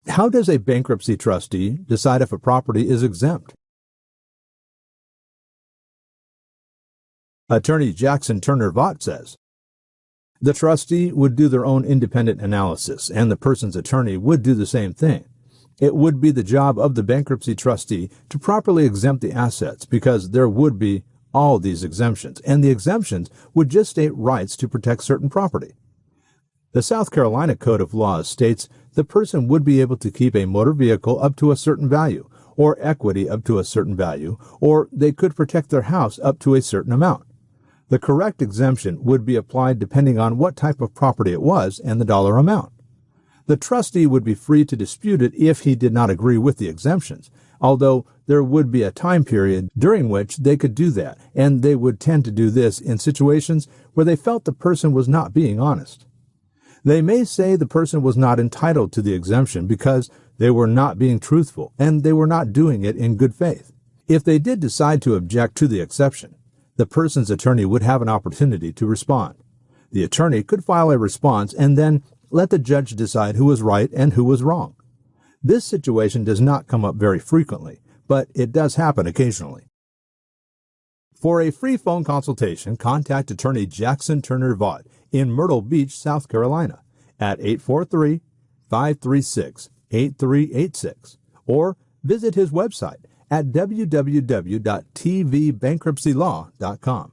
How does a bankruptcy trustee decide if a property is exempt? Attorney Jackson Turner VAUGHT says, the trustee would do their own independent analysis, and the person's attorney would do the same thing. It would be the job of the bankruptcy trustee to properly exempt the assets because there would be all these exemptions, and the exemptions would just state rights to protect certain property. The South Carolina Code of Laws states the person would be able to keep a motor vehicle up to a certain value, or equity up to a certain value, or they could protect their house up to a certain amount. The correct exemption would be applied depending on what type of property it was and the dollar amount. The trustee would be free to dispute it if he did not agree with the exemptions, although there would be a time period during which they could do that, and they would tend to do this in situations where they felt the person was not being honest. They may say the person was not entitled to the exemption because they were not being truthful and they were not doing it in good faith. If they did decide to object to the exception, the person's attorney would have an opportunity to respond. The attorney could file a response and then let the judge decide who was right and who was wrong. This situation does not come up very frequently, but it does happen occasionally. For a free phone consultation, contact Attorney Jackson Turner VAUGHT in Myrtle Beach, South Carolina at 843-536-8386 or visit his website at www.tvbankruptcylaw.com.